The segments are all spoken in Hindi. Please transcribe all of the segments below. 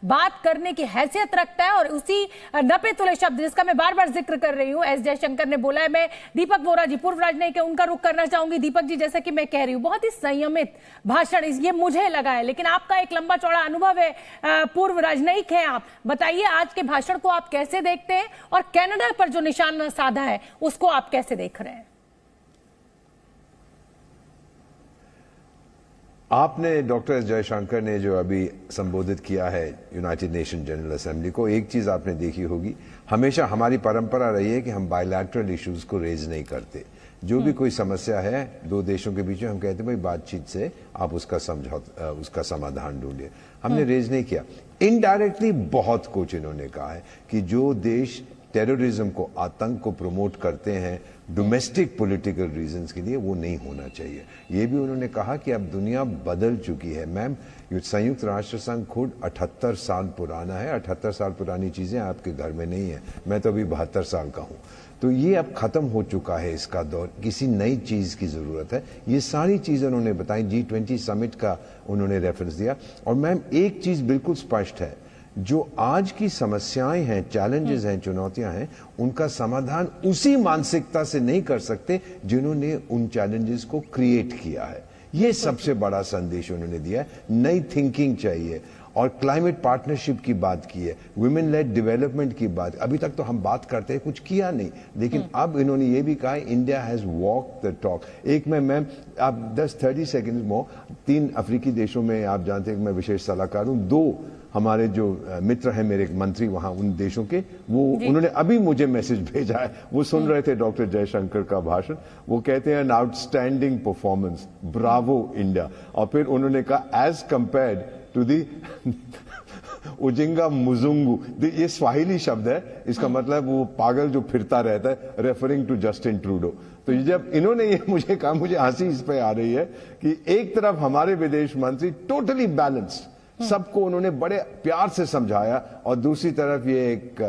बात करने की हैसियत रखता है। और उसी नपे तुले शब्द जिसका मैं बार बार जिक्र कर रही हूं, एस जयशंकर ने बोला है। मैं दीपक वोरा जी, पूर्व राजनयिक है, उनका रुख करना चाहूंगी। दीपक जी, जैसा कि मैं कह रही हूं, बहुत ही संयमित भाषण ये मुझे लगा है, लेकिन आपका एक लंबा चौड़ा अनुभव है, पूर्व राजनयिक हैं आप, बताइए आज के भाषण को आप कैसे देखते हैं और कनाडा पर जो निशाना साधा है उसको आप कैसे देख रहे हैं? आपने डॉक्टर एस जयशंकर ने जो अभी संबोधित किया है यूनाइटेड नेशन जनरल असेंबली को, एक चीज आपने देखी होगी, हमेशा हमारी परंपरा रही है कि हम बायलैटरल इश्यूज को रेज नहीं करते। जो भी कोई समस्या है दो देशों के बीच में, हम कहते हैं भाई बातचीत से आप उसका समाधान ढूंढिए। हमने रेज नहीं किया। इनडायरेक्टली बहुत कुछ इन्होंने कहा है कि जो देश टेररिज्म को, आतंक को प्रमोट करते हैं डोमेस्टिक पॉलिटिकल रीजंस के लिए, वो नहीं होना चाहिए। ये भी उन्होंने कहा कि अब दुनिया बदल चुकी है। मैम, संयुक्त राष्ट्र संघ खुद 78 साल पुराना है। 78 साल पुरानी चीजें आपके घर में नहीं है। मैं तो अभी 72 साल का हूं। तो ये अब खत्म हो चुका है इसका दौर, किसी नई चीज की जरूरत है। ये सारी चीजें उन्होंने बताई। G20 समिट का उन्होंने रेफरेंस दिया। और मैम, एक चीज बिल्कुल स्पष्ट है, जो आज की समस्याएं हैं, चैलेंजेस हैं, चुनौतियां हैं, उनका समाधान उसी मानसिकता से नहीं कर सकते जिन्होंने उन चैलेंजेस को क्रिएट किया है। ये सबसे बड़ा संदेश उन्होंने दिया है। नई थिंकिंग चाहिए। और क्लाइमेट पार्टनरशिप की बात की है, वुमेन लेड डेवलपमेंट की बात। अभी तक तो हम बात करते हैं, कुछ किया नहीं, लेकिन अब इन्होंने ये भी कहा India has walk the talk. एक में मैम, आप 10-30 सेकेंड में, 3 अफ्रीकी देशों में आप जानते हैं कि मैं विशेष सलाहकार हूं। 2 हमारे जो मित्र हैं मेरे मंत्री वहां उन देशों के, वो उन्होंने अभी मुझे मैसेज भेजा है, वो सुन रहे थे डॉक्टर जयशंकर का भाषण। वो कहते हैं an outstanding performance, Bravo India. और फिर उन्होंने कहा एज कंपेयर्ड टू दी उजिंगा मुजुंगू, ये स्वाहिली शब्द है, इसका मतलब वो पागल जो फिरता रहता है, रेफरिंग टू जस्टिन ट्रूडो। तो जब इन्होंने ये मुझे कहा, मुझे हंसी इस पे आ रही है कि एक तरफ हमारे विदेश मंत्री टोटली बैलेंस्ड, सबको उन्होंने बड़े प्यार से समझाया, और दूसरी तरफ ये एक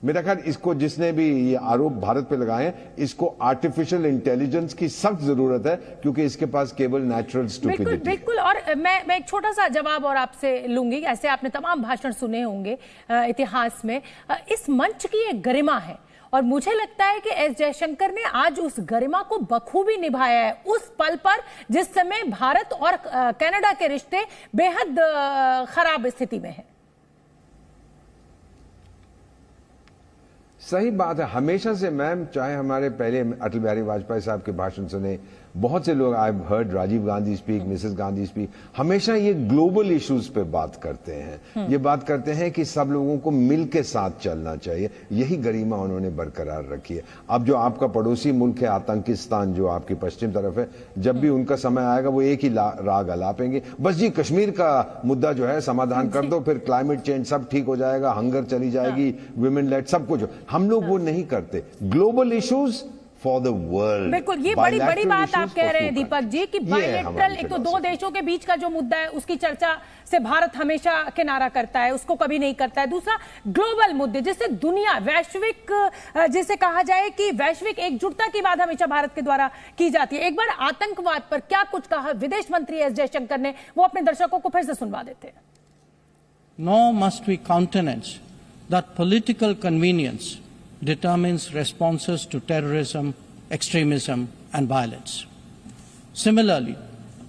मेरा ख्याल, इसको जिसने भी ये आरोप भारत पे लगाए हैं, इसको आर्टिफिशियल इंटेलिजेंस की सख्त जरूरत है, क्योंकि इसके पास केवल नेचुरल स्टुपिडिटी। बिल्कुल। और मैं एक छोटा सा जवाब और आपसे लूंगी। ऐसे आपने तमाम भाषण सुने होंगे इतिहास में, इस मंच की एक गरिमा है, और मुझे लगता है कि एस जयशंकर ने आज उस गरिमा को बखूबी निभाया है, उस पल पर जिस समय भारत और कनाडा के रिश्ते बेहद खराब स्थिति में हैं। सही बात है। हमेशा से मैम, चाहे हमारे पहले अटल बिहारी वाजपेयी साहब के भाषण सुने, बहुत से लोग, I heard Rajiv Gandhi speak, Mrs Gandhi speak, हमेशा ये ग्लोबल इश्यूज पे बात करते हैं। ये बात करते हैं कि सब लोगों को मिल के साथ चलना चाहिए। यही गरिमा उन्होंने बरकरार रखी है। अब जो आपका पड़ोसी मुल्क है आतंकिस्तान, जो आपकी पश्चिम तरफ है, जब भी उनका समय आएगा वो एक ही राग अलापेंगे, बस जी कश्मीर का मुद्दा जो है समाधान कर दो, फिर क्लाइमेट चेंज सब ठीक हो जाएगा, हंगर चली जाएगी, वुमेन लेड सब कुछ। हम लोग वो नहीं करते। Global issues for the world. बिल्कुल, ये बड़ी बात आप कह रहे हैं दीपक जी कि बायलैटरल, एक तो 2 देशों के बीच का जो मुद्दा है उसकी चर्चा से भारत हमेशा किनारा करता है, उसको कभी नहीं करता है। दूसरा, ग्लोबल मुद्दे जिससे दुनिया, वैश्विक, जिसे कहा जाए कि वैश्विक एकजुटता की बात हमेशा भारत के द्वारा की जाती है। एक बार आतंकवाद पर क्या कुछ कहा विदेश मंत्री एस जयशंकर ने, वो अपने दर्शकों को फिर से सुनवा देते हैं। Nor must we countenance that political convenience determines responses to terrorism, extremism, and violence. Similarly,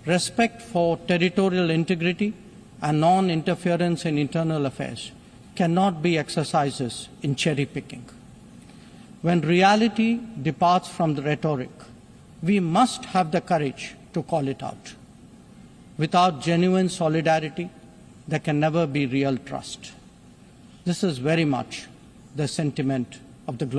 respect for territorial integrity and non-interference in internal affairs cannot be exercises in cherry-picking. When reality departs from the rhetoric, we must have the courage to call it out. Without genuine solidarity, there can never be real trust. This is very much the sentiment of the global